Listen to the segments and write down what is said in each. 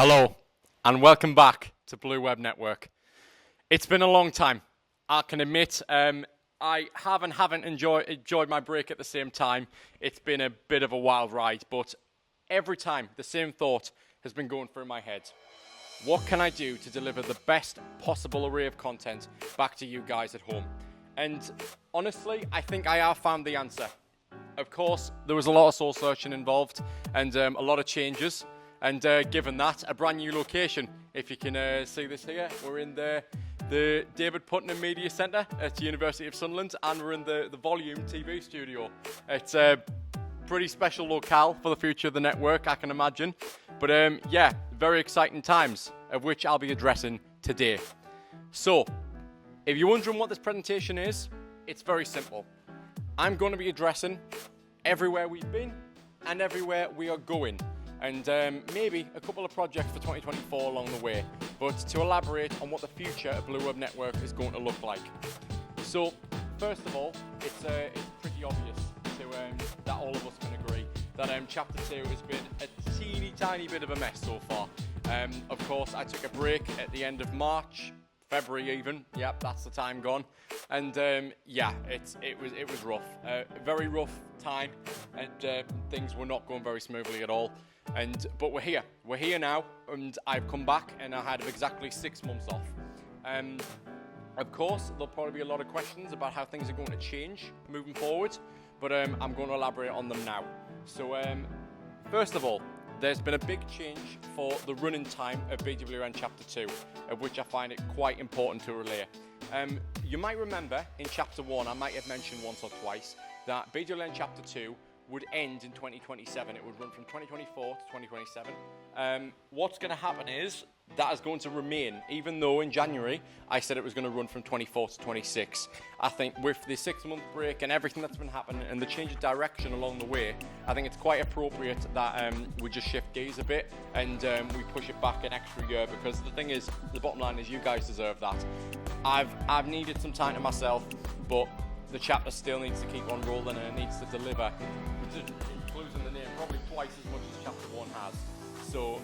Hello, and welcome back to Blue Web Network. It's been a long time. I can admit I haven't enjoyed my break at the same time. It's been a bit of a wild ride, but every time the same thought has been going through my head. What can I do to deliver the best possible array of content back to you guys at home? And honestly, I think I have found the answer. Of course, there was a lot of soul searching involved and a lot of changes. And given that, a brand new location. If you can see this here, we're in the David Putnam Media Centre at the University of Sunderland, and we're in the Volume TV studio. It's a pretty special locale for the future of the network, I can imagine. But yeah, very exciting times, of which I'll be addressing today. So, if you're wondering what this presentation is, it's very simple. I'm going to be addressing everywhere we've been and everywhere we are going. And maybe a couple of projects for 2024 along the way, but to elaborate on what the future of Blue Web Network is going to look like. So, first of all, it's pretty obvious that all of us can agree that Chapter 2 has been a teeny tiny bit of a mess so far. Of course, I took a break at the end of March, February even. Yep, that's the time gone. And yeah, it was rough, a very rough time, and things were not going very smoothly at all. But we're here now, and I've come back, and I had exactly 6 months off. Of course, there'll probably be a lot of questions about how things are going to change moving forward, but I'm going to elaborate on them now. So, first of all, there's been a big change for the running time of BWN Chapter 2, of which I find it quite important to relay. You might remember in Chapter 1, I might have mentioned once or twice, that BWN Chapter 2 would end in 2027. It would run from 2024 to 2027. What's going to happen is that is going to remain, even though in January I said it was going to run from 24 to 26. I think with the 6-month break and everything that's been happening and the change of direction along the way, I think it's quite appropriate that we just shift gears a bit and we push it back an extra year, because the thing is, the bottom line is you guys deserve that. I've needed some time to myself, but the chapter still needs to keep on rolling and it needs to deliver, including the name, probably twice as much as Chapter 1 has. So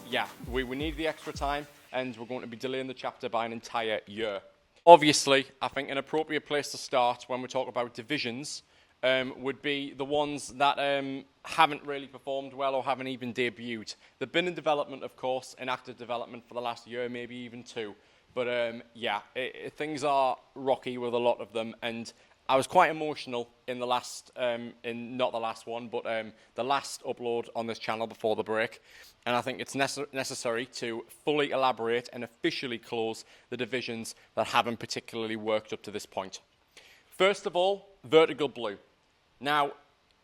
yeah, we need the extra time, and we're going to be delaying the chapter by an entire year. Obviously, I think an appropriate place to start when we talk about divisions would be the ones that haven't really performed well or haven't even debuted. They've been in development, of course, in active development for the last year, maybe even 2. But yeah, things are rocky with a lot of them, and I was quite emotional in the last, not the last one, but the last upload on this channel before the break. And I think it's necessary to fully elaborate and officially close the divisions that haven't particularly worked up to this point. First of all, Vertical Blue. Now,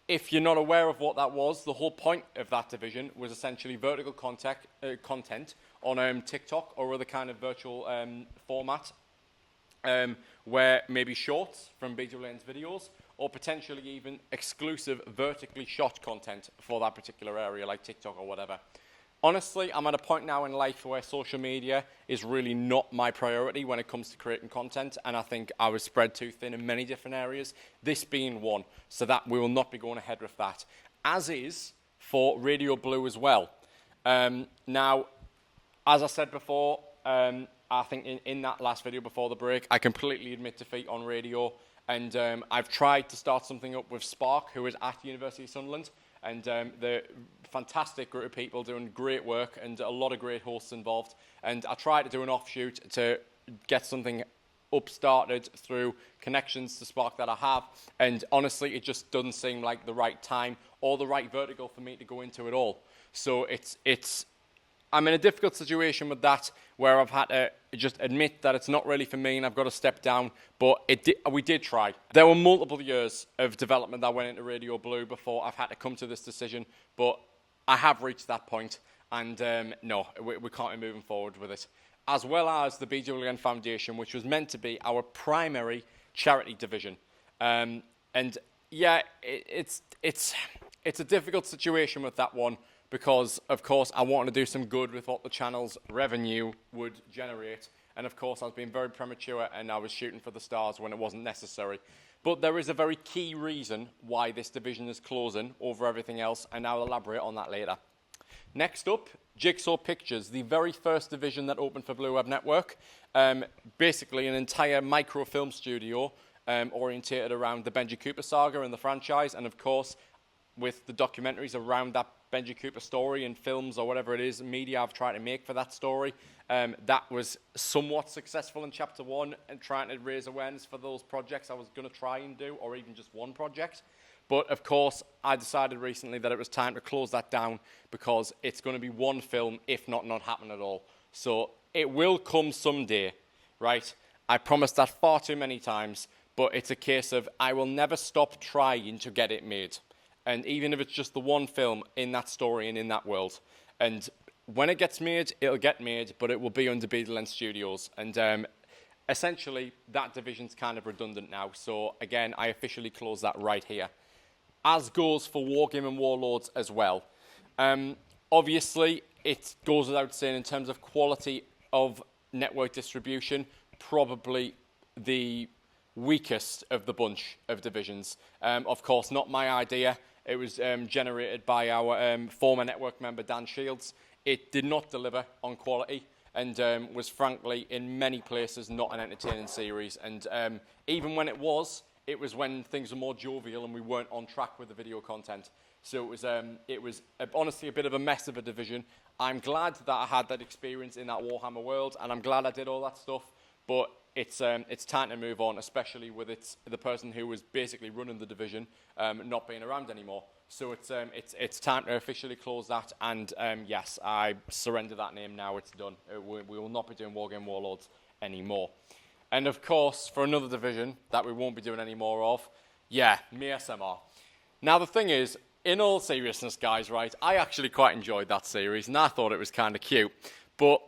if you're not aware of what that was, the whole point of that division was essentially vertical content on TikTok or other kind of virtual format, where maybe shorts from BWN's videos, or potentially even exclusive vertically shot content for that particular area, like TikTok or whatever. Honestly, I'm at a point now in life where social media is really not my priority when it comes to creating content, and I think I was spread too thin in many different areas, this being one, so that we will not be going ahead with that, as is for Radio Blue as well. Now, as I said before, I think in that last video before the break, I completely admit defeat on radio, and I've tried to start something up with Spark, who is at the University of Sunderland, and they're a fantastic group of people doing great work and a lot of great hosts involved, and I tried to do an offshoot to get something up-started through connections to Spark that I have, and honestly, it just doesn't seem like the right time or the right vertical for me to go into at all. So I'm in a difficult situation with that, where I've had to just admit that it's not really for me and I've got to step down, but we did try. There were multiple years of development that went into Radio Blue before I've had to come to this decision, but I have reached that point, and no, we can't be moving forward with it. As well as the BWN Foundation, which was meant to be our primary charity division. And yeah, it's a difficult situation with that one, because, of course, I wanted to do some good with what the channel's revenue would generate. And, of course, I was being very premature and I was shooting for the stars when it wasn't necessary. But there is a very key reason why this division is closing over everything else, and I'll elaborate on that later. Next up, Jigsaw Pictures, the very first division that opened for Blue Web Network. Basically an entire microfilm studio orientated around the Benji Cooper saga and the franchise, and of course, with the documentaries around that Benji Cooper story and films or whatever it is, media I've tried to make for that story. That was somewhat successful in Chapter 1 and trying to raise awareness for those projects I was going to try and do, or even just one project. But of course, I decided recently that it was time to close that down because it's going to be one film, if not happen at all. So it will come someday, right? I promised that far too many times, but it's a case of I will never stop trying to get it made. And even if it's just the one film in that story and in that world. And when it gets made, it'll get made, but it will be under BWN Studios. And essentially, that division's kind of redundant now. So again, I officially close that right here. As goes for Wargaming Warlords as well. Obviously, it goes without saying in terms of quality of network distribution, probably the weakest of the bunch of divisions. Of course, not my idea. It was generated by our former network member, Dan Shields. It did not deliver on quality and was frankly, in many places, not an entertaining series. And even when it was when things were more jovial and we weren't on track with the video content. So it was honestly a bit of a mess of a division. I'm glad that I had that experience in that Warhammer world, and I'm glad I did all that stuff. But it's time to move on, especially with the person who was basically running the division not being around anymore. So it's time to officially close that. And yes, I surrender that name now. It's done. We will not be doing Wargame Warlords anymore. And of course, for another division that we won't be doing any more of, yeah, MSMR. Now the thing is, in all seriousness, guys, right, I actually quite enjoyed that series, and I thought it was kind of cute. But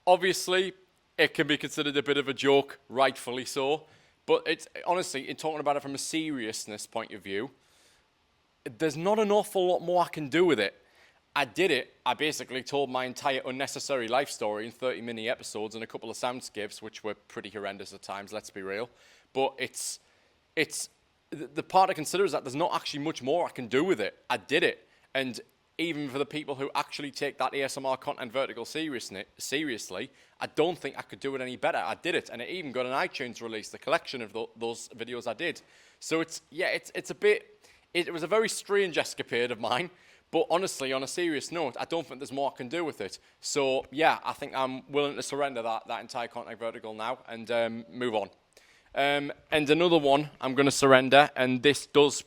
obviously, it can be considered a bit of a joke, rightfully so. But it's honestly, in talking about it from a seriousness point of view, there's not an awful lot more I can do with it. I did it. I basically told my entire unnecessary life story in 30 mini episodes and a couple of soundscapes, which were pretty horrendous at times, let's be real. But it's the part I consider is that there's not actually much more I can do with it. I did it. And even for the people who actually take that ASMR content vertical seriously, I don't think I could do it any better. I did it. And it even got an iTunes release, the collection of those videos I did. So it was a very strange escapade of mine. But honestly, on a serious note, I don't think there's more I can do with it. So, yeah, I think I'm willing to surrender that entire content vertical now and move on. And another one I'm going to surrender, and this does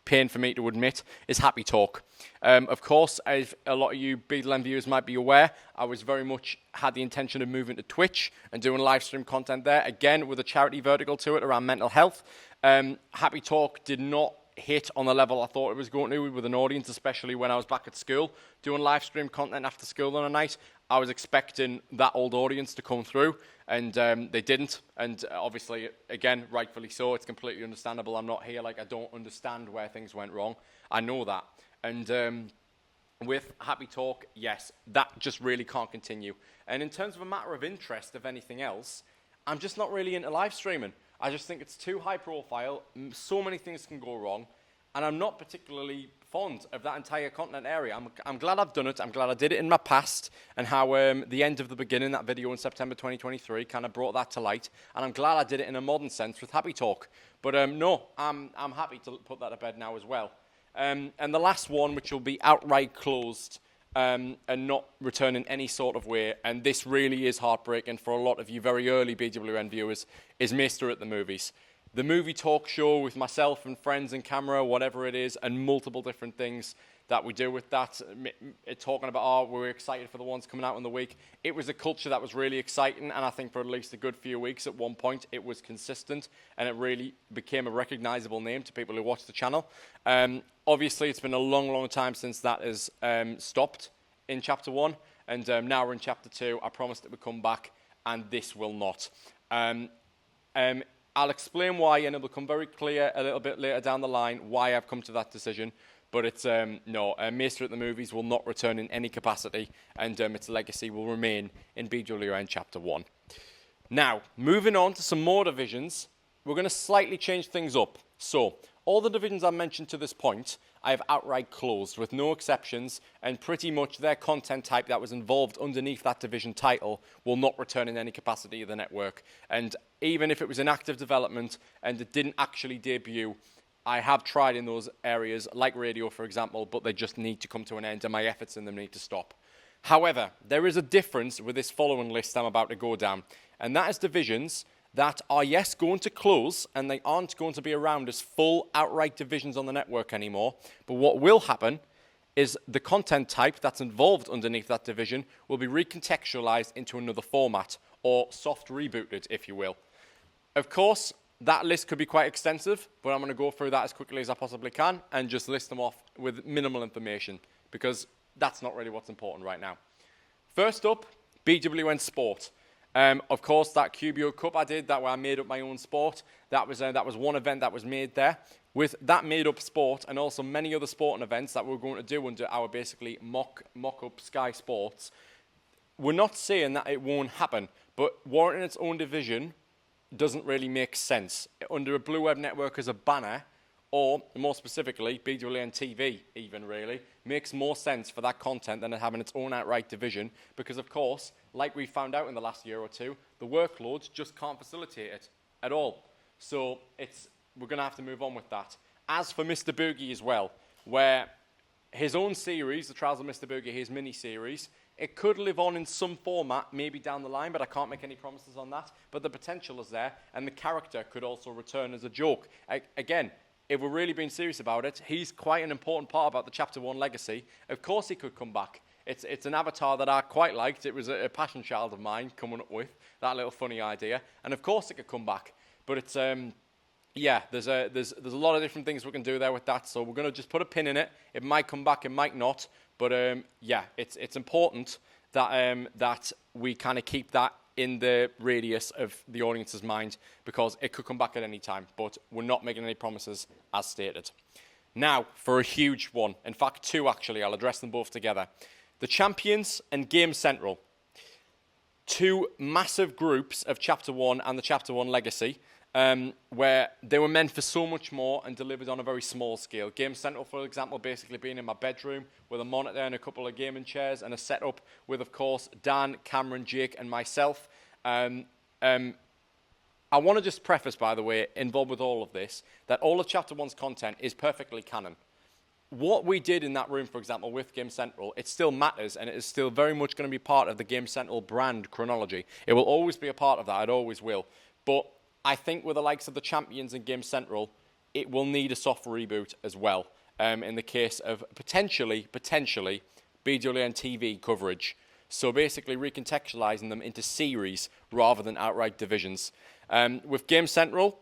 pain for me to admit, is Happy Talk. Of course, as a lot of you BWN viewers might be aware, I was very much had the intention of moving to Twitch and doing live stream content there, again, with a charity vertical to it around mental health. Happy Talk did not hit on the level I thought it was going to with an audience, especially when I was back at school doing live stream content after school on a night. I was expecting that old audience to come through, and they didn't. And obviously, again, rightfully so, it's completely understandable. I'm not here like I don't understand where things went wrong. I know that. And with Happy Talk, yes, that just really can't continue. And in terms of a matter of interest, if anything else, I'm just not really into live streaming. I just think it's too high profile, so many things can go wrong, and I'm not particularly fond of that entire content area. I'm glad I've done it, I'm glad I did it in my past, and how the end of the beginning, that video in September 2023, kind of brought that to light, and I'm glad I did it in a modern sense with Happy Talk. But no, I'm happy to put that to bed now as well. And the last one, which will be outright closed, and not return in any sort of way, and this really is heartbreaking for a lot of you very early BWN viewers, is Maester at the Movies. The movie talk show with myself and friends and camera, whatever it is, and multiple different things that we do with that, talking about, we're excited for the ones coming out in the week. It was a culture that was really exciting, and I think for at least a good few weeks at one point, it was consistent, and it really became a recognizable name to people who watch the channel. Obviously, it's been a long, long time since that has stopped in Chapter 1, and now we're in Chapter 2. I promised it would come back, and this will not. I'll explain why, and it will become very clear a little bit later down the line why I've come to that decision. But it's, no, Maester at the Movies will not return in any capacity, and its legacy will remain in BWN Chapter 1. Now, moving on to some more divisions, we're going to slightly change things up. So, All the divisions I mentioned to this point, I have outright closed with no exceptions, and pretty much their content type that was involved underneath that division title will not return in any capacity to the network. And even if it was in active development and it didn't actually debut, I have tried in those areas, like radio, for example, but they just need to come to an end and my efforts in them need to stop. However, there is a difference with this following list I'm about to go down, and that is divisions that are, yes, going to close, and they aren't going to be around as full outright divisions on the network anymore. But what will happen is the content type that's involved underneath that division will be recontextualized into another format, or soft rebooted, if you will. Of course, that list could be quite extensive, but I'm going to go through that as quickly as I possibly can and just list them off with minimal information, because that's not really what's important right now. First up, BWN Sport. Of course, that QBO Cup I did, that where I made up my own sport, that was one event that was made there. With that made-up sport and also many other sporting events that we're going to do under our basically mock-up Sky Sports, we're not saying that it won't happen, but warranting its own division doesn't really make sense. Under a Blue Web Network as a banner, or more specifically, BWN TV even really, makes more sense for that content than it having its own outright division, because of course, like we found out in the last year or two, the workloads just can't facilitate it at all. So we're going to have to move on with that. As for Mr. Boogie as well, where his own series, the Trials of Mr. Boogie, his mini-series, it could live on in some format, maybe down the line, but I can't make any promises on that. But the potential is there, and the character could also return as a joke. Again, if we're really being serious about it, he's quite an important part about the Chapter 1 legacy. Of course he could come back. It's an avatar that I quite liked. It was a passion child of mine coming up with that little funny idea. And of course it could come back. But it's, yeah, there's a lot of different things we can do there with that. So we're going to just put a pin in it. It might come back, it might not. But yeah, it's important that we kind of keep that in the radius of the audience's mind, because it could come back at any time, but we're not making any promises as stated. Now, for a huge one, in fact two actually, I'll address them both together. The Champions and Game Central. Two massive groups of Chapter 1 and the Chapter 1 Legacy, where they were meant for so much more and delivered on a very small scale. Game Central, for example, basically being in my bedroom with a monitor and a couple of gaming chairs and a setup with, of course, Dan, Cameron, Jake, and myself. I want to just preface, by the way, involved with all of this, that all of Chapter 1's content is perfectly canon. What we did in that room, for example, with Game Central, it still matters, and it is still very much going to be part of the Game Central brand chronology. It will always be a part of that, it always will. But I think with the likes of the Champions and Game Central, it will need a soft reboot as well, in the case of potentially BWN TV coverage. So basically recontextualizing them into series rather than outright divisions. With Game Central,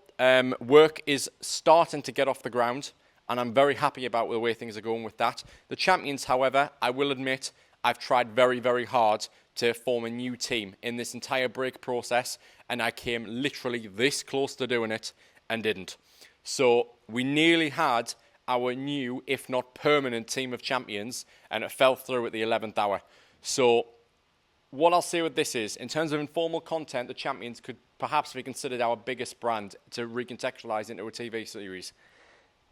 work is starting to get off the ground, and I'm very happy about the way things are going with that. The Champions, however, I will admit, I've tried very, very hard to form a new team in this entire break process, and I came literally this close to doing it and didn't. So we nearly had our new, if not permanent, team of champions, and it fell through at the 11th hour. So what I'll say with this is, in terms of informal content, the Champions could perhaps be considered our biggest brand to recontextualize into a TV series.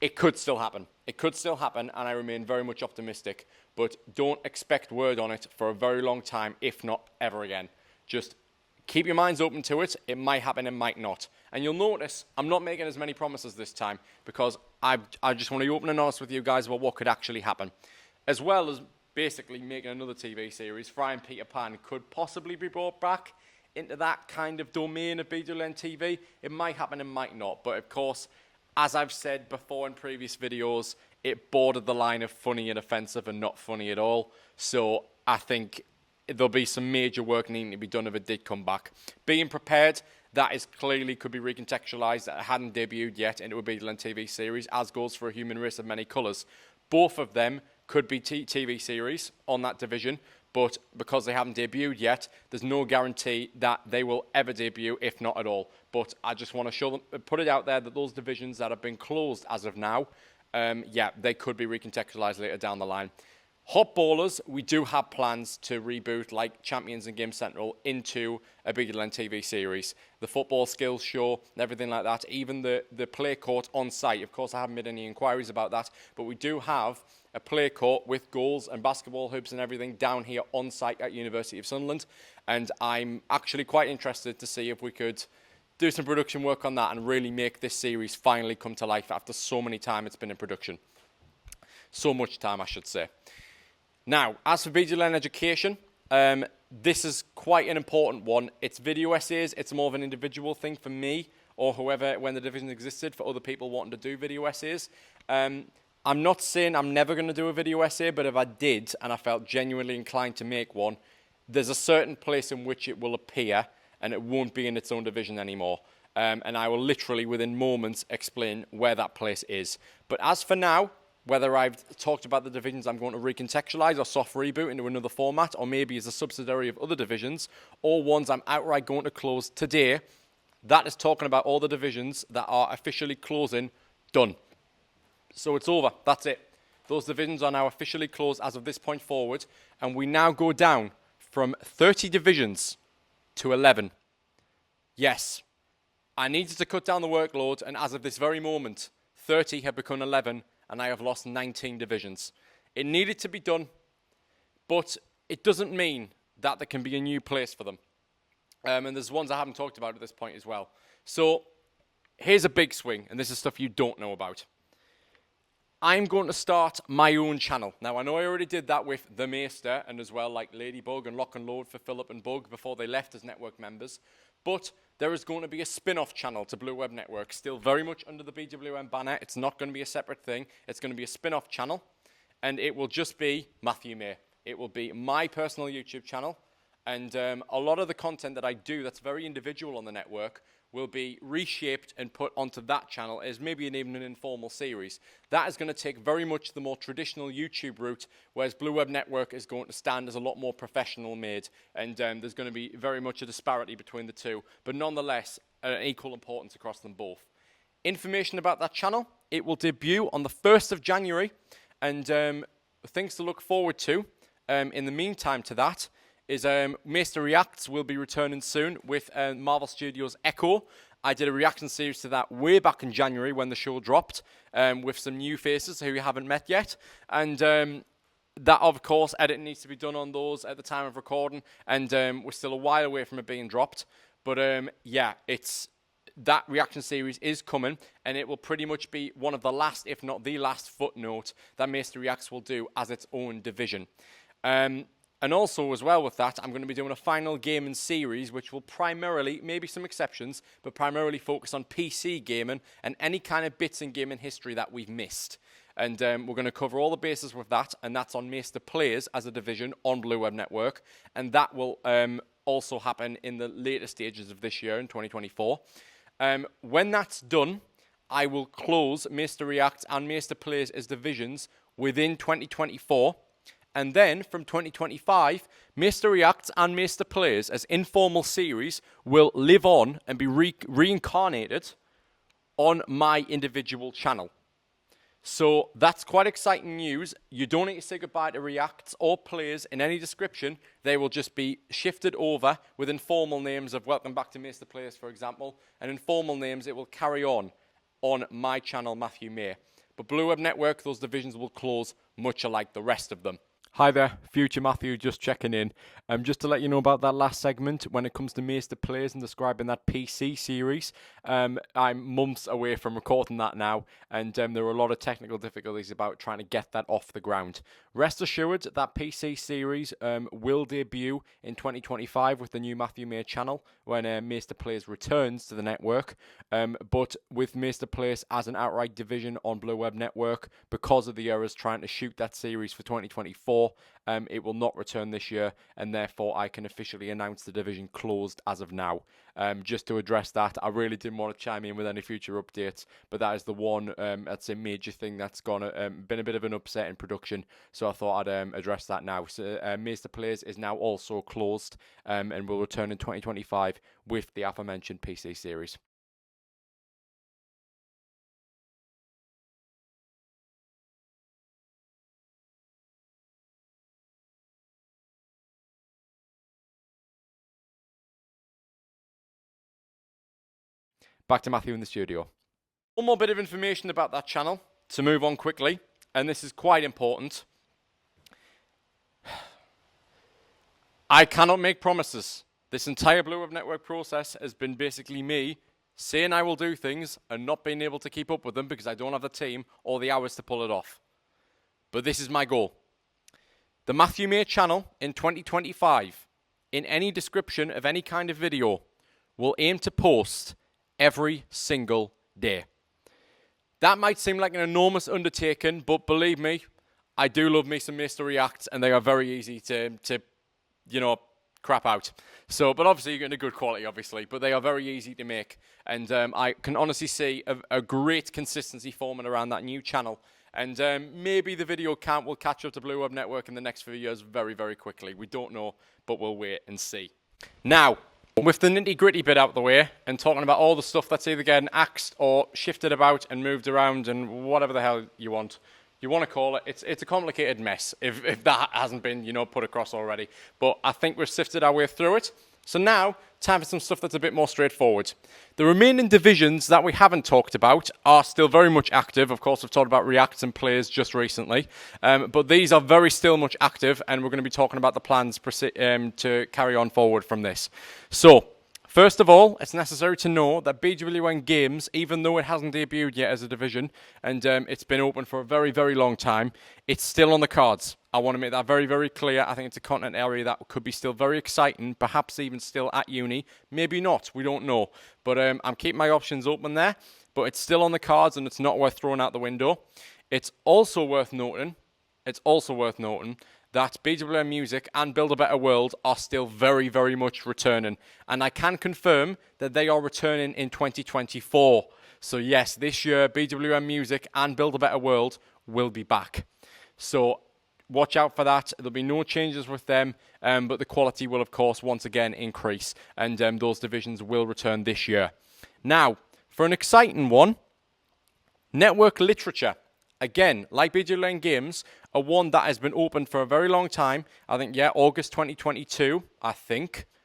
It could still happen. It could still happen, and I remain very much optimistic. But don't expect word on it for a very long time, if not ever again. Just keep your minds open to it. It might happen, it might not. And you'll notice I'm not making as many promises this time, because I just want to be open and honest with you guys about what could actually happen. As well as basically making another TV series, Fry and Peter Pan could possibly be brought back into that kind of domain of BWN TV. It might happen, it might not. But of course, as I've said before in previous videos, it bordered the line of funny and offensive and not funny at all. So I think there'll be some major work needing to be done if it did come back. Being prepared, that is clearly could be recontextualized. That hadn't debuted yet into a BWN TV series, as goes for A Human Race of Many Colors. Both of them could be TV series on that division, but because they haven't debuted yet, there's no guarantee that they will ever debut, if not at all. But I just want to show them, put it out there that those divisions that have been closed as of now, yeah, they could be recontextualized later down the line. Hot Ballers, we do have plans to reboot like Champions and Game Central into a BWN TV series. The football skills show and everything like that, even the play court on site. Of course, I haven't made any inquiries about that, but we do have a play court with goals and basketball hoops and everything down here on site at University of Sunderland. And I'm actually quite interested to see if we could do some production work on that and really make this series finally come to life after so many time it's been in production. So much time, I should say. Now, as for BWN education, this is quite an important one. It's video essays. It's more of an individual thing for me or whoever, when the division existed, for other people wanting to do video essays. I'm not saying I'm never going to do a video essay, but if I did and I felt genuinely inclined to make one, there's a certain place in which it will appear and it won't be in its own division anymore. And I will literally, within moments, explain where that place is. But as for now, whether I've talked about the divisions I'm going to recontextualise or soft reboot into another format, or maybe as a subsidiary of other divisions, or ones I'm outright going to close today, that is talking about all the divisions that are officially closing, done. So it's over, that's it. Those divisions are now officially closed as of this point forward, and we now go down from 30 divisions to 11. Yes, I needed to cut down the workload, and as of this very moment, 30 have become 11, and I have lost 19 divisions. It needed to be done, but it doesn't mean that there can be a new place for them. And there's ones I haven't talked about at this point as well. So here's a big swing, and this is stuff you don't know about. I'm going to start my own channel. Now, I know I already did that with The Maester, and as well like Ladybug and Lock and Load for Philip and Bug before they left as network members. But there is going to be a spin-off channel to Blue Web Network, still very much under the BWN banner. It's not going to be a separate thing. It's going to be a spin-off channel, and it will just be Matthew May. It will be my personal YouTube channel, and a lot of the content that I do that's very individual on the network will be reshaped and put onto that channel as maybe even an informal series. That is going to take very much the more traditional YouTube route, whereas Blue Web Network is going to stand as a lot more professional made, and there's going to be very much a disparity between the two, but nonetheless, an equal importance across them both. Information about that channel, it will debut on the 1st of January, and things to look forward to in the meantime to that is Maester Reacts will be returning soon with Marvel Studios Echo. I did a reaction series to that way back in January when the show dropped with some new faces who you haven't met yet. And that, of course, editing needs to be done on those at the time of recording. And we're still a while away from it being dropped. But yeah, that reaction series is coming, and it will pretty much be one of the last, if not the last, footnote that Maester Reacts will do as its own division. And also, as well with that, I'm going to be doing a final gaming series, which will primarily, maybe some exceptions, but primarily focus on PC gaming and any kind of bits in gaming history that we've missed. And we're going to cover all the bases with that, and that's on Maester Players as a division on Blue Web Network. And that will also happen in the later stages of this year, in 2024. When that's done, I will close Maester Reacts and Maester Players as divisions within 2024. And then, from 2025, Maester Reacts and Maester Players as informal series will live on and be reincarnated on my individual channel. So that's quite exciting news. You don't need to say goodbye to Reacts or Players in any description. They will just be shifted over with informal names of Welcome Back to Maester Players, for example. And informal names, it will carry on my channel, Matthew May. But Blue Web Network, those divisions will close much alike the rest of them. Hi there, Future Matthew, just checking in. Just to let you know about that last segment, when it comes to Maester Players and describing that PC series, I'm months away from recording that now, and there are a lot of technical difficulties about trying to get that off the ground. Rest assured, that PC series will debut in 2025 with the new Matthew May channel, when Maester Players returns to the network. But with Maester Players as an outright division on Blue Web Network, because of the errors trying to shoot that series for 2024, it will not return this year, and therefore I can officially announce the division closed as of now. Just to address that, I really didn't want to chime in with any future updates, but that is the one, that's a major thing that's been a bit of an upset in production, so I thought I'd address that now. So Maester Players is now also closed, and will return in 2025 with the aforementioned PC series. back to Matthew in the studio. One more bit of information about that channel to move on quickly, and this is quite important. I cannot make promises. This entire Blue Web Network process has been basically me saying I will do things and not being able to keep up with them because I don't have the team or the hours to pull it off. But this is my goal. The Matthew May channel in 2025, in any description of any kind of video, will aim to post every single day. That might seem like an enormous undertaking, but believe me, I do love me some Mr. React, and they are very easy to crap out. So, but obviously you're getting a good quality, obviously, but they are very easy to make. And I can honestly see a great consistency forming around that new channel. And maybe the video count will catch up to Blue Web Network in the next few years very, very quickly. We don't know, but we'll wait and see. Now, with the nitty-gritty bit out of the way and talking about all the stuff that's either getting axed or shifted about and moved around and whatever the hell you want to call it. It's a complicated mess if that hasn't been, put across already. But I think we've sifted our way through it. So now, time for some stuff that's a bit more straightforward. The remaining divisions that we haven't talked about are still very much active. Of course, we've talked about reacts and plays just recently. But these are very still much active, and we're going to be talking about the plans to carry on forward from this. So, first of all, it's necessary to know that BWN Games, even though it hasn't debuted yet as a division, and it's been open for a very, very long time, it's still on the cards. I want to make that very, very clear. I think it's a content area that could be still very exciting, perhaps even still at uni. Maybe not, we don't know. But I'm keeping my options open there, but it's still on the cards and it's not worth throwing out the window. It's also worth noting that BWN Music and Build a Better World are still very, very much returning. And I can confirm that they are returning in 2024. So yes, this year, BWN Music and Build a Better World will be back. So watch out for that. There'll be no changes with them, but the quality will, of course, once again increase. And those divisions will return this year. Now, for an exciting one, Network Literature. Again, like BWN Games, a one that has been open for a very long time. I think, August 2022,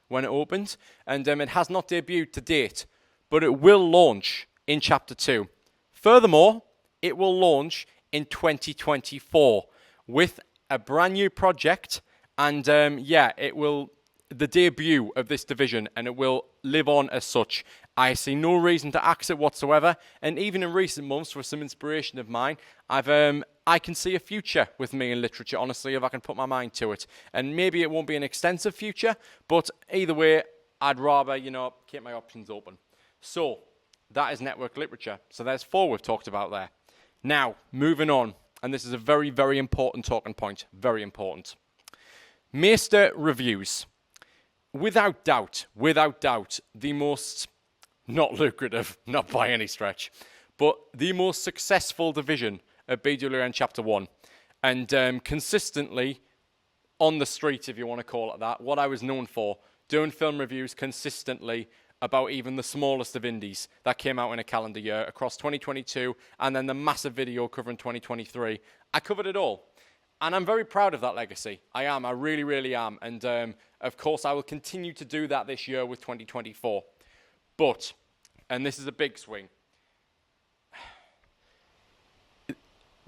when it opened. And it has not debuted to date, but it will launch in Chapter 2. Furthermore, it will launch in 2024 with a brand new project. And, it will the debut of this division, and it will live on as such. I see no reason to axe it whatsoever, and even in recent months, with some inspiration of mine, I can see a future with me in literature, honestly, if I can put my mind to it. And maybe it won't be an extensive future, but either way, I'd rather, keep my options open. So, that is Network Literature. So there's 4 we've talked about there. Now, moving on, and this is a very, very important talking point, very important. Maester Reviews. Without doubt, the most, not lucrative, not by any stretch, but the most successful division of BWN Chapter 1. And consistently on the street, if you want to call it that, what I was known for, doing film reviews consistently about even the smallest of indies that came out in a calendar year across 2022, and then the massive video covering 2023. I covered it all. And I'm very proud of that legacy. I am. I really, really am. And, of course, I will continue to do that this year with 2024. But, and this is a big swing,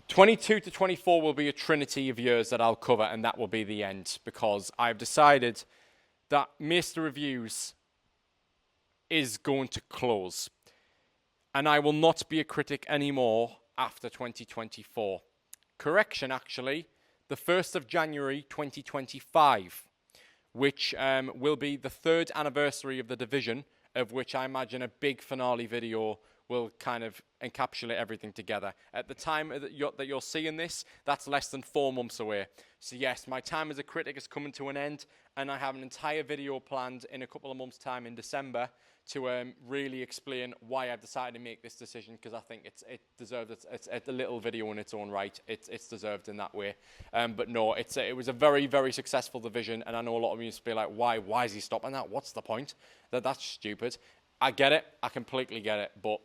22 to 24 will be a trinity of years that I'll cover, and that will be the end, because I've decided that Maester Reviews is going to close. And I will not be a critic anymore after 2024. Correction, actually. The 1st of January 2025, which will be the 3rd anniversary of the division, of which I imagine a big finale video will kind of encapsulate everything together. At the time that you're seeing this, that's less than 4 months away. So yes, my time as a critic is coming to an end, and I have an entire video planned in a couple of months' time in December to really explain why I've decided to make this decision, because I think it deserves it's a little video in its own right. It's deserved in that way. But no, it was a very, very successful division, and I know a lot of you used to be like, why is he stopping that? What's the point? That's stupid. I get it. I completely get it. But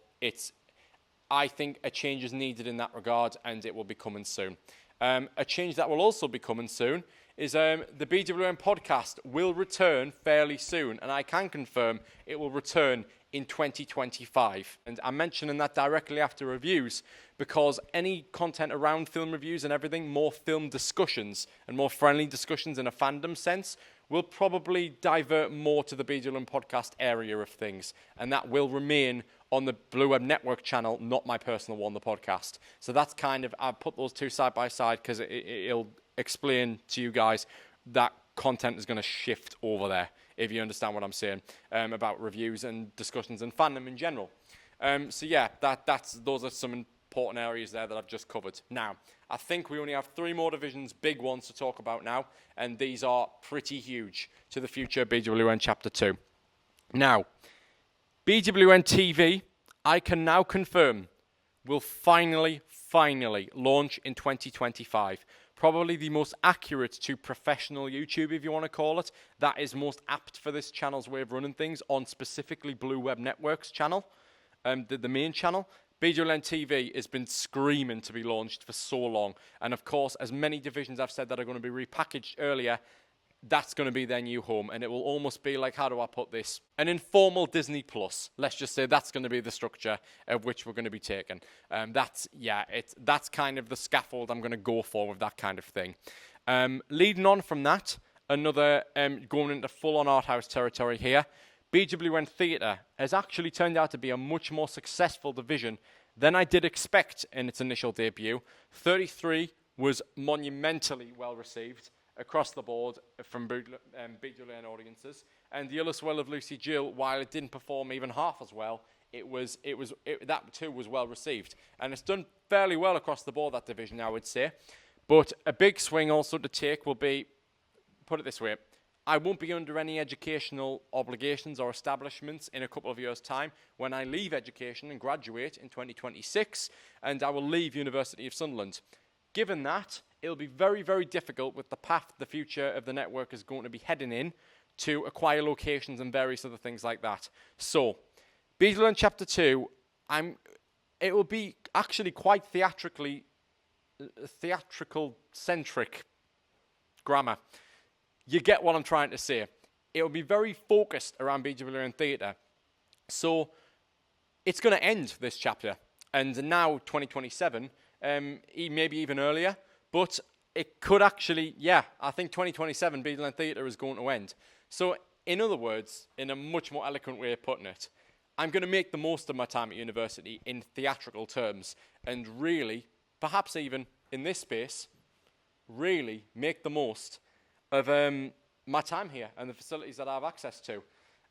I think a change is needed in that regard, and it will be coming soon. A change that will also be coming soon is the BWN podcast will return fairly soon, and I can confirm it will return in 2025. And I'm mentioning that directly after reviews because any content around film reviews and everything, more film discussions and more friendly discussions in a fandom sense, will probably divert more to the BWN podcast area of things. And that will remain on the Blue Web Network channel, not my personal one, the podcast. So that's kind of, I've put those two side by side because it'll explain to you guys that content is going to shift over there, if you understand what I'm saying, about reviews and discussions and fandom in general. So yeah, those are some important areas there that I've just covered. Now, I think we only have 3 more divisions, big ones to talk about now, and these are pretty huge to the future of BWN Chapter 2. Now, BWN TV, I can now confirm, will finally launch in 2025. Probably the most accurate to professional YouTube, if you want to call it. That is most apt for this channel's way of running things on specifically Blue Web Network's channel, the main channel. BWN TV has been screaming to be launched for so long. And of course, as many divisions I've said that are going to be repackaged earlier, that's going to be their new home. And it will almost be like, how do I put this? An informal Disney Plus. Let's just say that's going to be the structure of which we're going to be taking. That's kind of the scaffold I'm going to go for with that kind of thing. Leading on from that, another going into full-on art house territory here, BWN Theatre has actually turned out to be a much more successful division than I did expect in its initial debut. 33 was monumentally well received across the board from BWN audiences, and The Other Well of Lucy Jill, while it didn't perform even half as well, that too was well received, and it's done fairly well across the board, that division, I would say. But a big swing also to take will be, put it this way, I won't be under any educational obligations or establishments in a couple of years' time when I leave education and graduate in 2026, and I will leave University of Sunderland. Given that, it'll be very, very difficult with the path the future of the network is going to be heading in to acquire locations and various other things like that. So, BWN Chapter 2, it will be actually quite theatrical-centric grammar. You get what I'm trying to say. It will be very focused around BWN Theatre. So, it's going to end this chapter. And now, 2027, maybe even earlier. But it could actually, I think 2027 BWN Theatre is going to end. So, in other words, in a much more eloquent way of putting it, I'm going to make the most of my time at university in theatrical terms and really, perhaps even in this space, really make the most of my time here and the facilities that I have access to.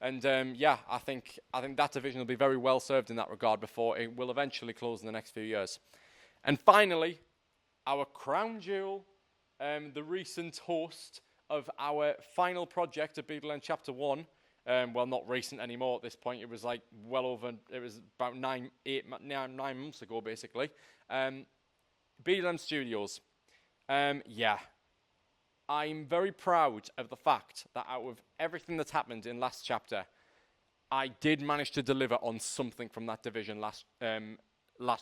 And I think that division will be very well served in that regard before it will eventually close in the next few years. And finally, our crown jewel, the recent host of our final project of BWN Chapter 1, well, not recent anymore at this point, it was like it was about 9 months ago, basically. BWN Studios. I'm very proud of the fact that out of everything that's happened in last chapter, I did manage to deliver on something from that division last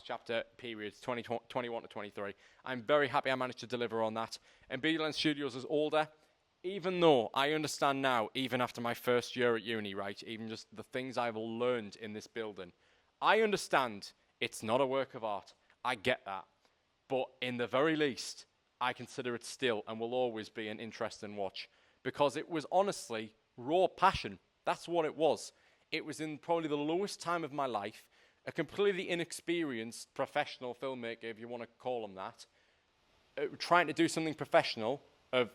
chapter period, 2021 to 23. I'm very happy I managed to deliver on that. And BWN Studios is older, even though I understand now, even after my first year at uni, right, even just the things I've learned in this building, I understand it's not a work of art. I get that. But in the very least, I consider it still and will always be an interesting watch because it was honestly raw passion. That's what it was. It was in probably the lowest time of my life, a completely inexperienced professional filmmaker, if you want to call him that, trying to do something professional of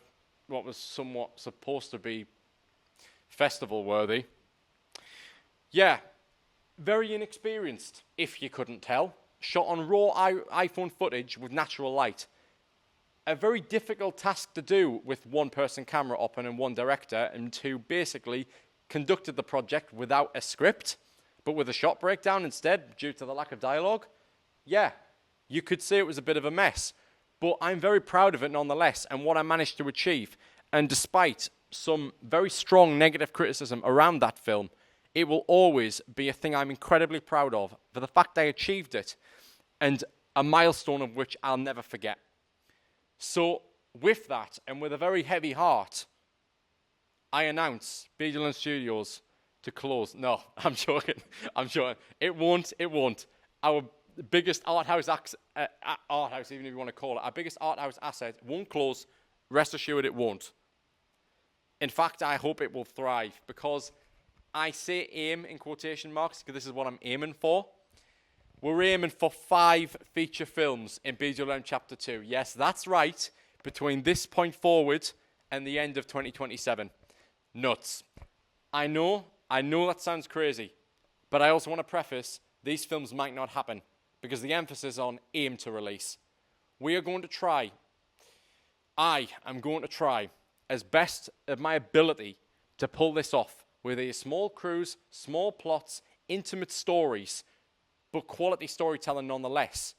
what was somewhat supposed to be festival worthy. Yeah, very inexperienced, if you couldn't tell. Shot on raw iPhone footage with natural light. A very difficult task to do with one person camera up and one director, and who basically conducted the project without a script, but with a shot breakdown instead due to the lack of dialogue. Yeah, you could say it was a bit of a mess, but I'm very proud of it nonetheless and what I managed to achieve. And despite some very strong negative criticism around that film, it will always be a thing I'm incredibly proud of for the fact I achieved it, and a milestone of which I'll never forget. So, with that, and with a very heavy heart, I announce BWN Studios to close. No, I'm joking. I'm joking. It won't. Our biggest art house, even if you want to call it, our biggest art house asset won't close. Rest assured it won't. In fact, I hope it will thrive, because I say aim in quotation marks because this is what I'm aiming for. We're aiming for 5 feature films in BWN Chapter 2. Yes, that's right. Between this point forward and the end of 2027. Nuts. I know that sounds crazy, but I also want to preface, these films might not happen because the emphasis is on aim to release. We are going to try. I am going to try as best of my ability to pull this off with a small crews, small plots, intimate stories, but quality storytelling nonetheless,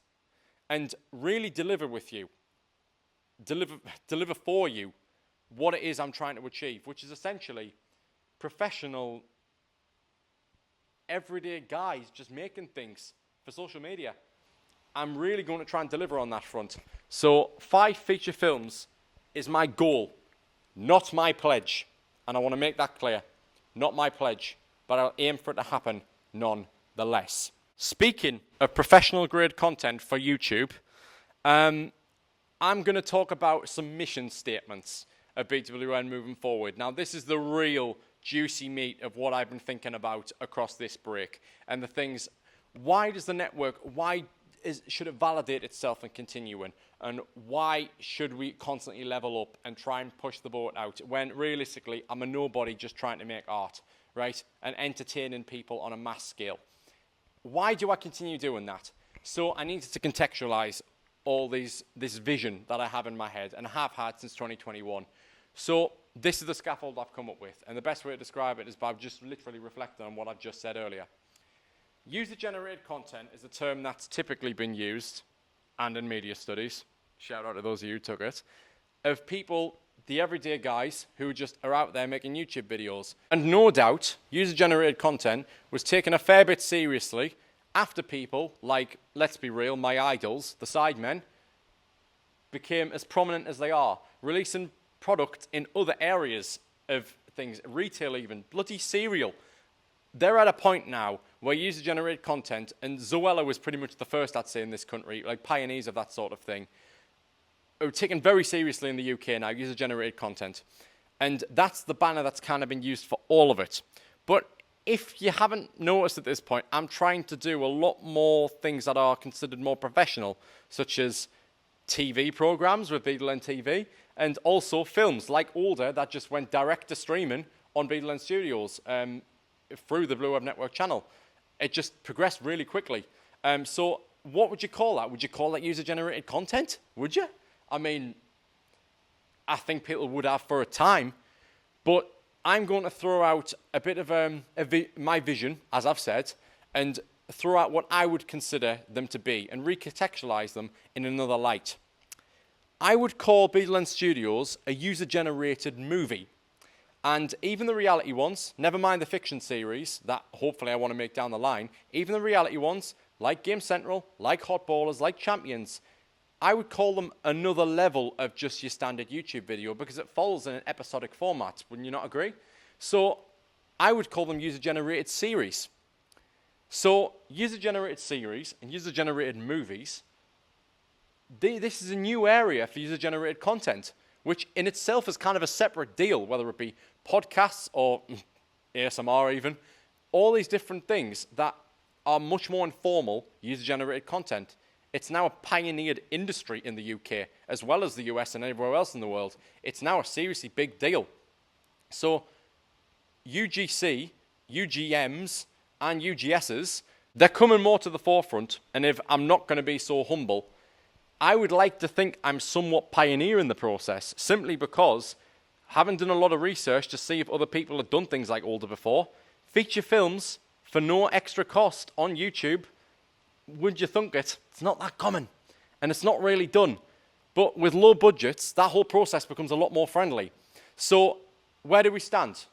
and really deliver with you, deliver for you what it is I'm trying to achieve, which is essentially professional, everyday guys just making things for social media. I'm really going to try and deliver on that front. So 5 feature films is my goal, not my pledge. And I want to make that clear. Not my pledge, but I'll aim for it to happen nonetheless. Speaking of professional grade content for YouTube, I'm going to talk about some mission statements of BWN moving forward. Now, this is the real juicy meat of what I've been thinking about across this break. And the things, why does the network, should it validate itself and continuing? And why should we constantly level up and try and push the boat out when realistically I'm a nobody just trying to make art, right? And entertaining people on a mass scale. Why do I continue doing that? So I needed to contextualize all this vision that I have in my head and have had since 2021. So this is the scaffold I've come up with. And the best way to describe it is by just literally reflecting on what I've just said earlier. User-generated content is a term that's typically been used, and in media studies, shout out to those of you who took it, of people, the everyday guys who just are out there making YouTube videos. And no doubt, user-generated content was taken a fair bit seriously after people like, let's be real, my idols, the Sidemen, became as prominent as they are, releasing product in other areas of things, retail even, bloody cereal. They're at a point now where user-generated content, and Zoella was pretty much the first, I'd say, in this country, like pioneers of that sort of thing, are taken very seriously in the UK now, user-generated content. And that's the banner that's kind of been used for all of it. But if you haven't noticed at this point, I'm trying to do a lot more things that are considered more professional, such as TV programs with BWN TV, and also films like Older that just went direct to streaming on BWN Studios through the Blue Web Network channel. It just progressed really quickly. So what would you call that? Would you call that user-generated content? Would you? I mean, I think people would have for a time, but I'm going to throw out a bit of my vision, as I've said, and throw out what I would consider them to be and recontextualize them in another light. I would call BWN Studios a user-generated movie. And even the reality ones, never mind the fiction series that hopefully I want to make down the line, even the reality ones, like Game Central, like Hot Ballers, like Champions, I would call them another level of just your standard YouTube video because it follows in an episodic format. Wouldn't you not agree? So I would call them user-generated series. So user-generated series and user-generated movies, this is a new area for user-generated content, which in itself is kind of a separate deal, whether it be podcasts or ASMR even, all these different things that are much more informal user-generated content. It's now a pioneered industry in the UK, as well as the US and everywhere else in the world. It's now a seriously big deal. So UGC, UGMs, and UGSs, they're coming more to the forefront, and if I'm not going to be so humble, I would like to think I'm somewhat pioneering the process, simply because, having done a lot of research to see if other people have done things like Older before, feature films for no extra cost on YouTube, would you thunk it? It's not that common, and it's not really done. But with low budgets, that whole process becomes a lot more friendly. So where do we stand?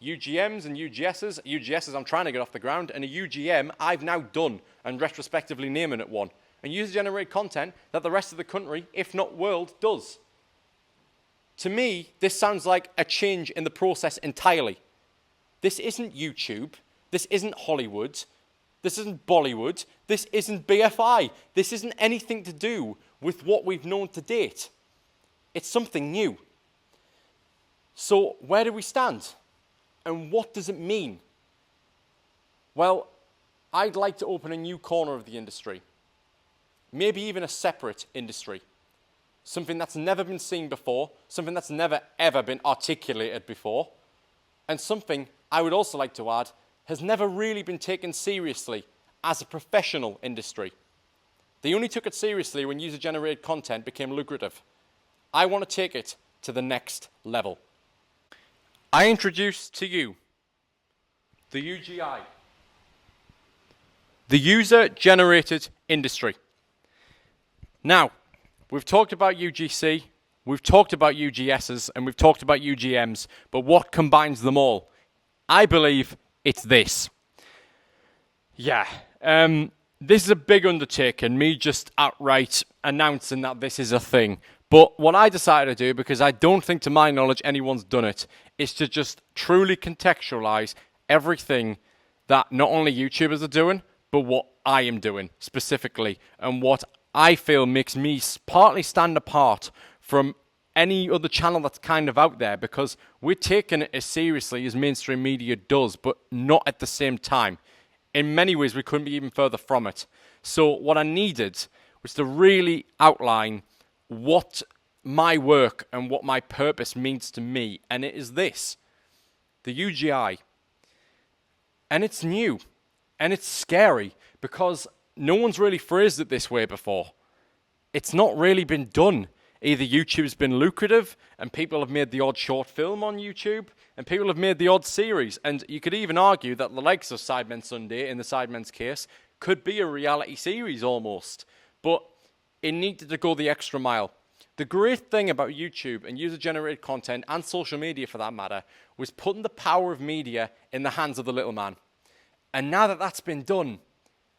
UGMs and UGSs. UGSs I'm trying to get off the ground, and a UGM I've now done and retrospectively naming it one. And user-generated content that the rest of the country, if not world, does. To me, this sounds like a change in the process entirely. This isn't YouTube. This isn't Hollywood. This isn't Bollywood. This isn't BFI. This isn't anything to do with what we've known to date. It's something new. So where do we stand? And what does it mean? Well, I'd like to open a new corner of the industry. Maybe even a separate industry. Something that's never been seen before, something that's never ever been articulated before, and something, I would also like to add, has never really been taken seriously as a professional industry. They only took it seriously when user-generated content became lucrative. I want to take it to the next level. I introduce to you the UGI, the user-generated industry. Now, we've talked about UGC, we've talked about UGSs, and we've talked about UGMs, but what combines them all? I believe it's this. Yeah, this is a big undertaking, me just outright announcing that this is a thing. But what I decided to do, because I don't think to my knowledge anyone's done it, is to just truly contextualize everything that not only YouTubers are doing, but what I am doing specifically, and what I feel makes me partly stand apart from any other channel that's kind of out there, because we're taking it as seriously as mainstream media does, but not at the same time. In many ways, we couldn't be even further from it. So what I needed was to really outline what my work and what my purpose means to me, and it is this, the UGI. And it's new, and it's scary, because no one's really phrased it this way before. It's not really been done. Either YouTube's been lucrative, and people have made the odd short film on YouTube, and people have made the odd series, and you could even argue that the likes of Sidemen Sunday, in the Sidemen's case, could be a reality series almost. But it needed to go the extra mile. The great thing about YouTube and user-generated content, and social media for that matter, was putting the power of media in the hands of the little man. And now that that's been done,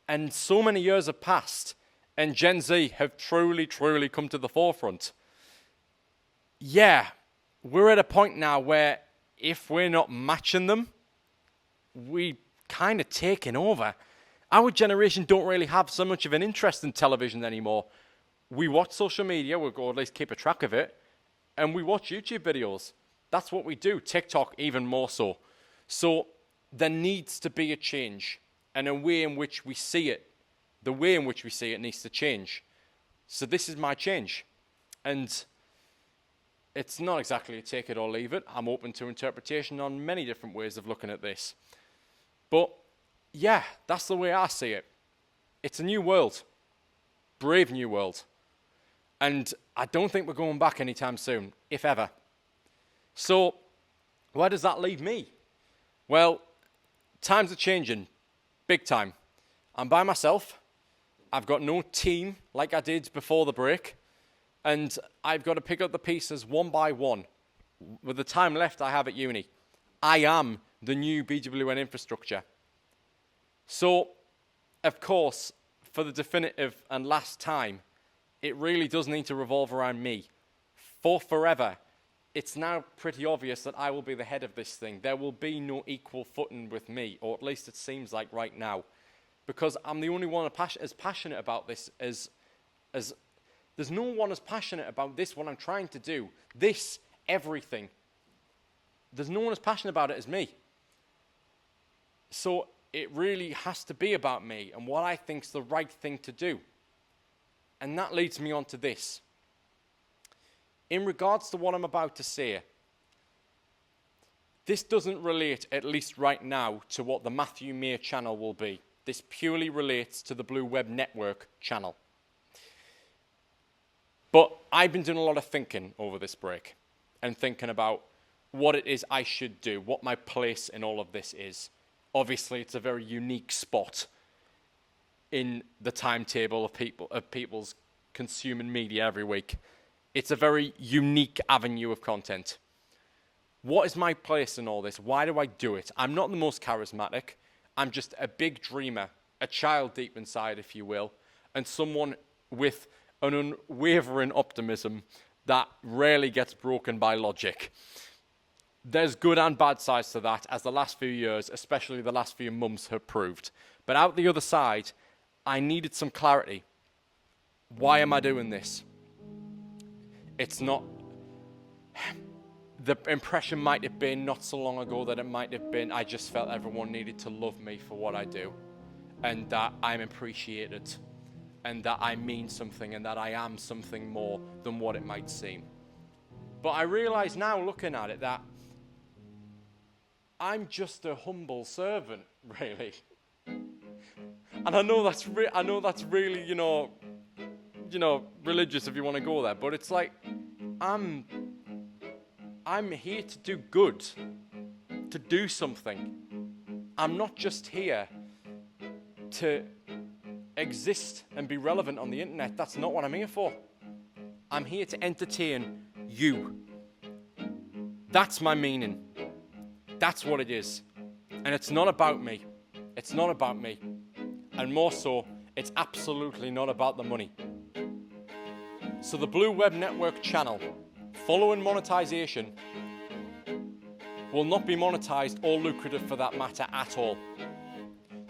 and so many years have passed, and Gen Z have truly, truly come to the forefront, yeah, we're at a point now where if we're not matching them, we kind of taking over. Our generation don't really have so much of an interest in television anymore. We watch social media, or at least keep a track of it, and we watch YouTube videos. That's what we do. TikTok even more so. So there needs to be a change, and a way in which we see it. The way in which we see it needs to change. So this is my change. And it's not exactly a take it or leave it. I'm open to interpretation on many different ways of looking at this. But yeah, that's the way I see it. It's a new world. Brave new world. And I don't think we're going back anytime soon, if ever. So where does that leave me? Well, times are changing, big time. I'm by myself. I've got no team like I did before the break. And I've got to pick up the pieces one by one with the time left I have at uni. I am the new BWN infrastructure. So, of course, for the definitive and last time, it really does need to revolve around me. For forever, it's now pretty obvious that I will be the head of this thing. There will be no equal footing with me, or at least it seems like right now. Because I'm the only one as passionate about this as there's no one as passionate about this, what I'm trying to do. This, everything. There's no one as passionate about it as me. So it really has to be about me and what I think's the right thing to do. And that leads me on to this. In regards to what I'm about to say, this doesn't relate, at least right now, to what the Matthew Mayer channel will be. This purely relates to the Blue Web Network channel. But I've been doing a lot of thinking over this break and thinking about what it is I should do, what my place in all of this is. Obviously, it's a very unique spot in the timetable of people's consuming media every week. It's a very unique avenue of content. What is my place in all this? Why do I do it? I'm not the most charismatic. I'm just a big dreamer, a child deep inside, if you will, and someone with an unwavering optimism that rarely gets broken by logic. There's good and bad sides to that, as the last few years, especially the last few months, have proved. But out the other side, I needed some clarity. Why am I doing this? It's not... The impression might have been not so long ago that it might have been I just felt everyone needed to love me for what I do, and that I'm appreciated, and that I mean something, and that I am something more than what it might seem. But I realize now, looking at it, that I'm just a humble servant, really. And I know that's really, religious if you want to go there. But it's like, I'm here to do good, to do something. I'm not just here to exist and be relevant on the internet. That's not what I'm here for. I'm here to entertain you. That's my meaning. That's what it is. And it's not about me. It's not about me. And more so, it's absolutely not about the money. So the Blue Web Network channel, following monetization, will not be monetized or lucrative for that matter at all.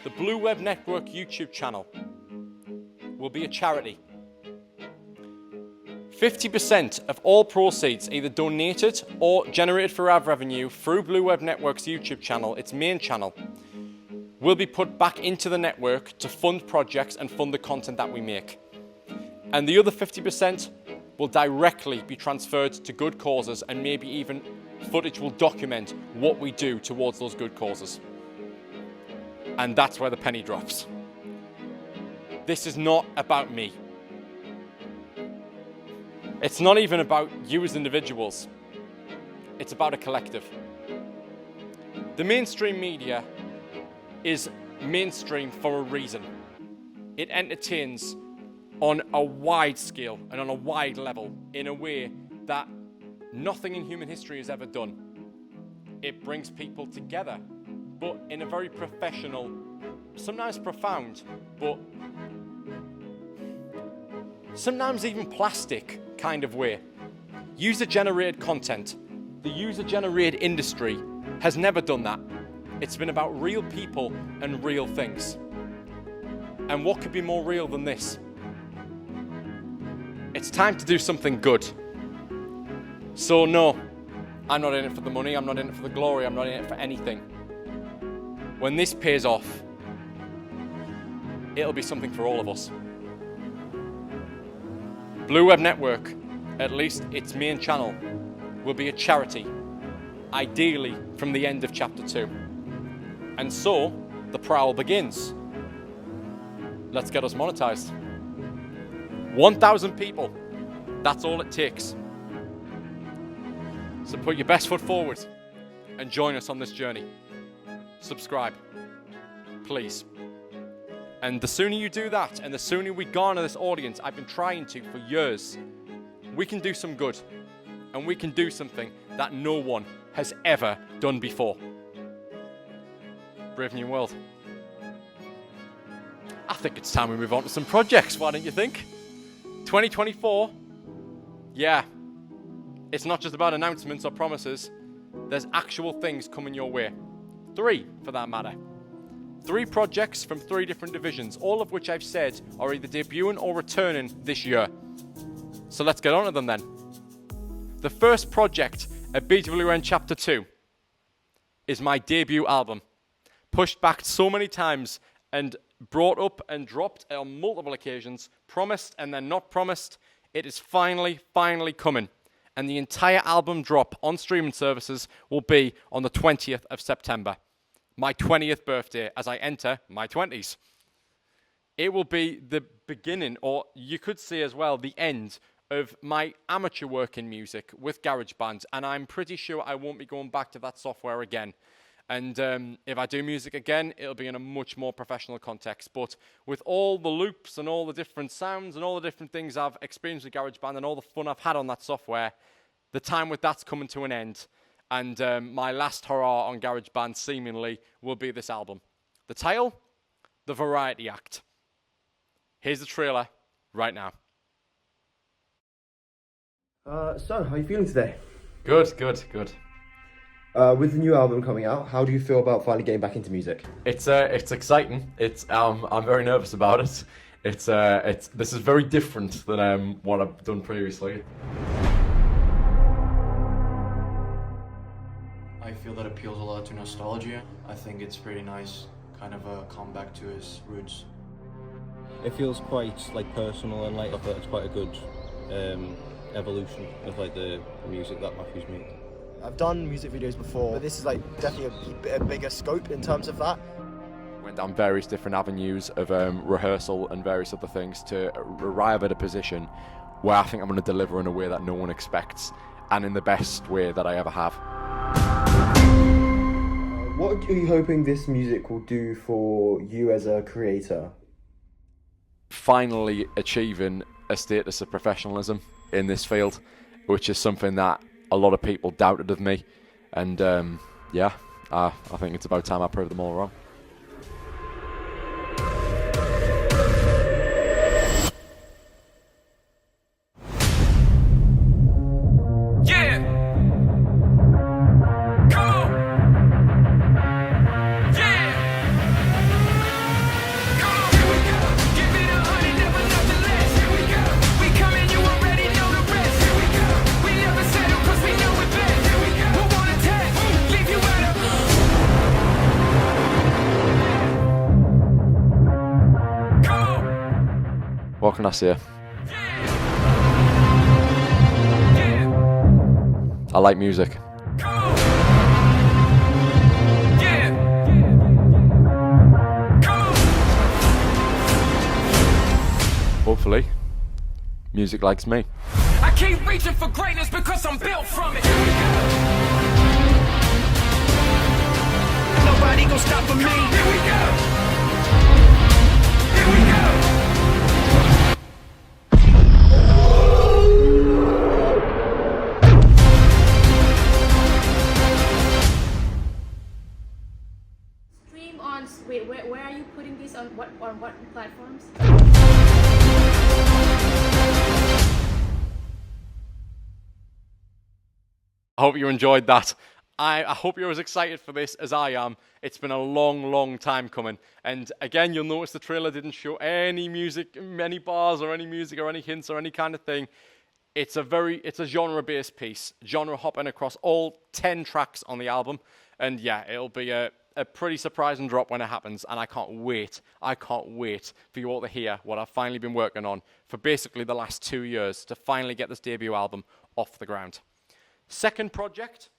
The Blue Web Network YouTube channel will be a charity. 50% of all proceeds either donated or generated through ad revenue through Blue Web Network's YouTube channel, its main channel, will be put back into the network to fund projects and fund the content that we make. And the other 50% will directly be transferred to good causes, and maybe even footage will document what we do towards those good causes. And that's where the penny drops. This is not about me. It's not even about you as individuals. It's about a collective. The mainstream media is mainstream for a reason. It entertains on a wide scale and on a wide level in a way that nothing in human history has ever done. It brings people together, but in a very professional, sometimes profound, but sometimes even plastic kind of way. User-generated content. The user-generated industry has never done that. It's been about real people and real things. And what could be more real than this? It's time to do something good. So no, I'm not in it for the money, I'm not in it for the glory, I'm not in it for anything. When this pays off, it'll be something for all of us. Blue Web Network, at least its main channel, will be a charity, ideally from the end of Chapter 2. And so, the prowl begins. Let's get us monetized. 1,000 people, that's all it takes. So put your best foot forward and join us on this journey. Subscribe, please. And the sooner you do that, and the sooner we garner this audience I've been trying to for years, we can do some good. And we can do something that no one has ever done before. Brave new world. I think it's time we move on to some projects, why don't you think? 2024, yeah, it's not just about announcements or promises. There's actual things coming your way. 3, for that matter. 3 projects from 3 different divisions, all of which I've said are either debuting or returning this year. So let's get on to them then. The first project at BWN Chapter 2 is my debut album. Pushed back so many times and brought up and dropped on multiple occasions, promised and then not promised. It is finally coming. And the entire album drop on streaming services will be on the 20th of September. My 20th birthday as I enter my 20s. It will be the beginning, or you could say as well, the end of my amateur work in music with GarageBand. And I'm pretty sure I won't be going back to that software again. And if I do music again, it'll be in a much more professional context. But with all the loops and all the different sounds and all the different things I've experienced with GarageBand and all the fun I've had on that software, the time with that's coming to an end. And my last hurrah on GarageBand, seemingly, will be this album. The title? The Variety Act. Here's the trailer right now. So, how are you feeling today? Good. With the new album coming out, how do you feel about finally getting back into music? It's exciting. I'm very nervous about it. This is very different than what I've done previously. I feel that appeals a lot to nostalgia. I think it's pretty nice, kind of a comeback to his roots. It feels quite like personal, and like I thought it's quite a good evolution of like the music that Matthew's made. I've done music videos before, but this is like definitely a bigger scope in terms of that. Went down various different avenues of rehearsal and various other things to arrive at a position where I think I'm going to deliver in a way that no one expects, and in the best way that I ever have. What are you hoping this music will do for you as a creator? Finally achieving a status of professionalism in this field, which is something that a lot of people doubted of me, and I think it's about time I proved them all wrong. What can I say? I like music. Hopefully, music likes me. I keep reaching for greatness because I'm built from it. Nobody gon' stop for me. Here we go. Here we go. Stream on. Wait, where are you putting this on? What platforms? I hope you enjoyed that. I hope you're as excited for this as I am. It's been a long time coming. And again, you'll notice the trailer didn't show any music, any bars or any music or any hints or any kind of thing. It's a genre-based piece, genre hopping across all 10 tracks on the album. And yeah, it'll be a pretty surprising drop when it happens. And I can't wait for you all to hear what I've finally been working on for basically the last 2 years to finally get this debut album off the ground. Second project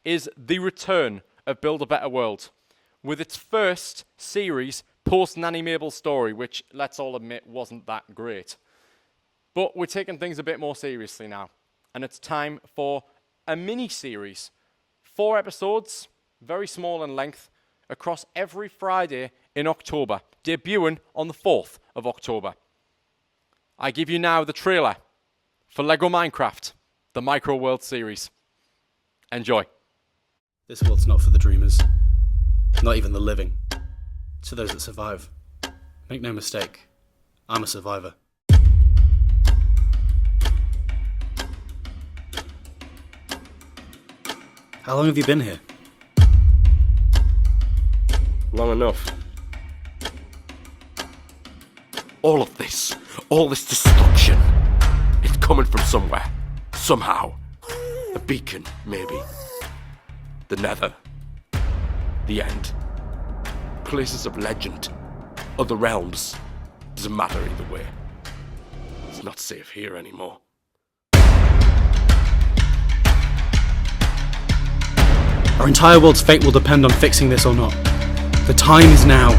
is the return of Build a Better World, with its first series post Nanny Mabel's story, which, let's all admit, wasn't that great. But we're taking things a bit more seriously now, and it's time for a mini-series. 4 episodes, very small in length, across every Friday in October, debuting on the 4th of October. I give you now the trailer for Lego Minecraft, the Micro World series. Enjoy. This world's not for the dreamers, not even the living. It's for those that survive. Make no mistake, I'm a survivor. How long have you been here? Long enough. All this destruction, it's coming from somewhere, somehow. A beacon, maybe. The Nether. The End. Places of legend. Other realms. Doesn't matter either way. It's not safe here anymore. Our entire world's fate will depend on fixing this or not. The time is now.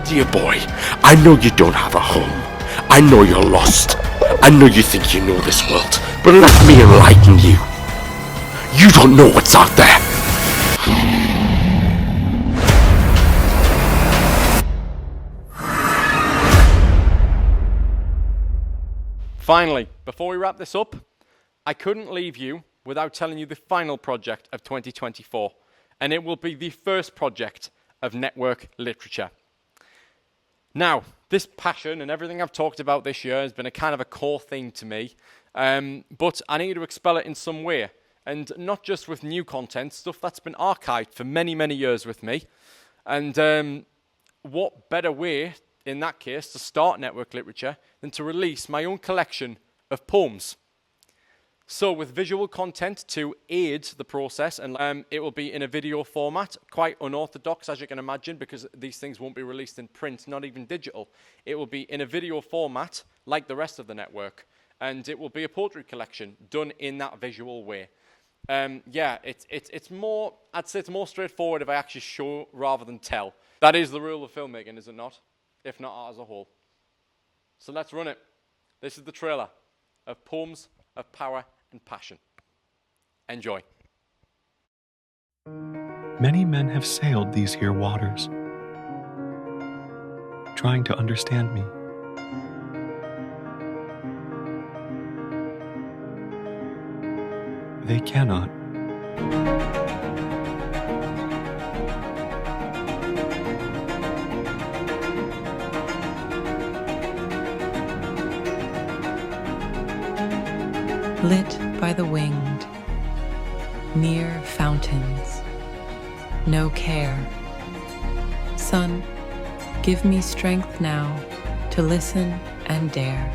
Dear boy, I know you don't have a home. I know you're lost. I know you think you know this world, but let me enlighten you. You don't know what's out there. Finally, before we wrap this up, I couldn't leave you without telling you the final project of 2024, and it will be the first project of network literature. Now, this passion and everything I've talked about this year has been a kind of a core thing to me, but I need to expel it in some way, and not just with new content, stuff that's been archived for many, many years with me. And what better way, in that case, to start Network Literature than to release my own collection of poems. So with visual content to aid the process, and it will be in a video format, quite unorthodox as you can imagine, because these things won't be released in print, not even digital. It will be in a video format, like the rest of the network, and it will be a poetry collection done in that visual way. Yeah, it's more, I'd say it's more straightforward if I actually show rather than tell. That is the rule of filmmaking, is it not? If not art as a whole. So let's run it. This is the trailer of Poems of Power and Passion. Enjoy. Many men have sailed these here waters, trying to understand me. They cannot. Lit by the winged, near fountains, no care. Sun, give me strength now to listen and dare.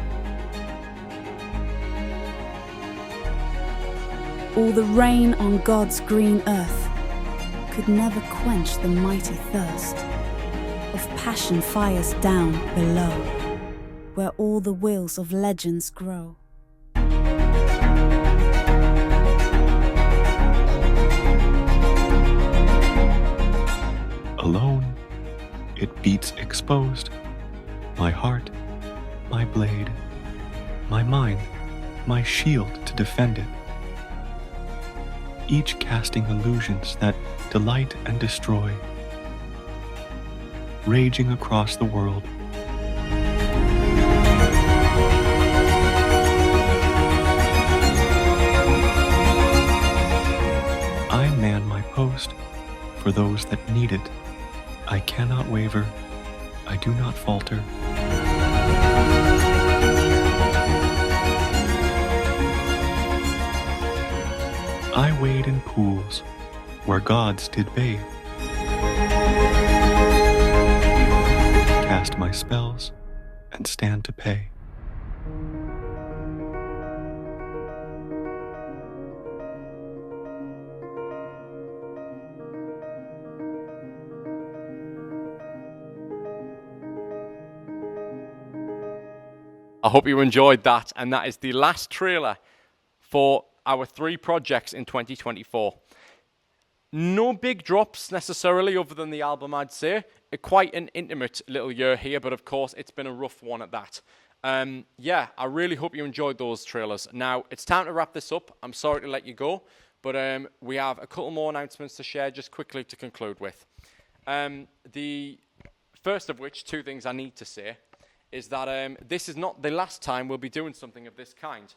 All the rain on God's green earth could never quench the mighty thirst of passion fires down below, where all the wheels of legends grow. Alone, it beats exposed, my heart, my blade, my mind, my shield to defend it. Each casting illusions that delight and destroy, raging across the world. I man my post for those that need it. I cannot waver, I do not falter. I wade in pools where gods did bathe, cast my spells and stand to pay. I hope you enjoyed that, and that is the last trailer for our 3 projects in 2024. No big drops necessarily other than the album, I'd say. Quite an intimate little year here, but of course it's been a rough one at that. Yeah, I really hope you enjoyed those trailers. Now, it's time to wrap this up. I'm sorry to let you go, but we have a couple more announcements to share just quickly to conclude with. The first of which, 2 things I need to say, is that this is not the last time we'll be doing something of this kind.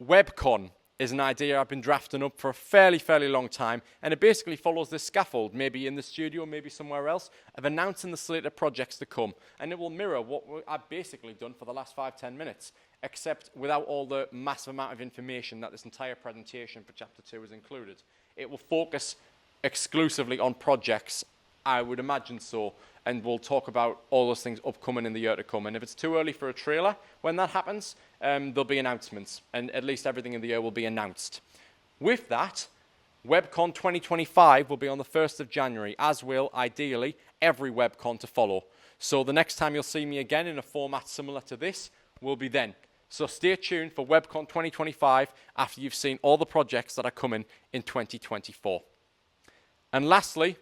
Webcon is an idea I've been drafting up for a fairly long time, and it basically follows this scaffold, maybe in the studio, maybe somewhere else, of announcing the slate of projects to come, and it will mirror what I've basically done for the last 5-10 minutes, except without all the massive amount of information that this entire presentation for Chapter 2 has included. It will focus exclusively on projects, I would imagine so, and we'll talk about all those things upcoming in the year to come. And if it's too early for a trailer, when that happens, there'll be announcements, and at least everything in the year will be announced. With that, WebCon 2025 will be on the 1st of January, as will, ideally, every WebCon to follow. So the next time you'll see me again in a format similar to this will be then. So stay tuned for WebCon 2025 after you've seen all the projects that are coming in 2024. And lastly,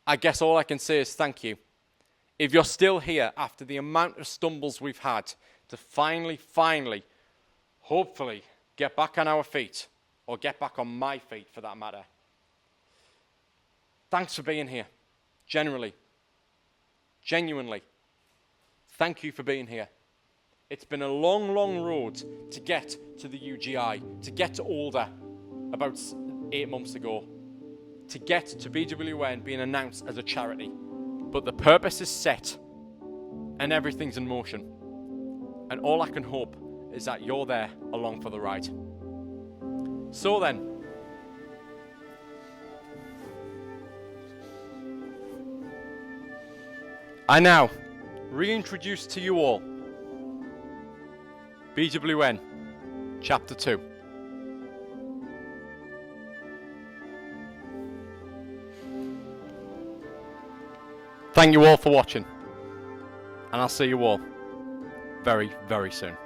I guess all I can say is thank you. If you're still here after the amount of stumbles we've had to finally, hopefully, get back on our feet, or get back on my feet for that matter, thanks for being here. Genuinely. Thank you for being here. It's been a long road to get to the UGI, to get to Older about 8 months ago, to get to BWN being announced as a charity. but the purpose is set and everything's in motion. And all I can hope is that you're there along for the ride. So then, I now reintroduce to you all BWN Chapter 2. Thank you all for watching, and I'll see you all very, very soon.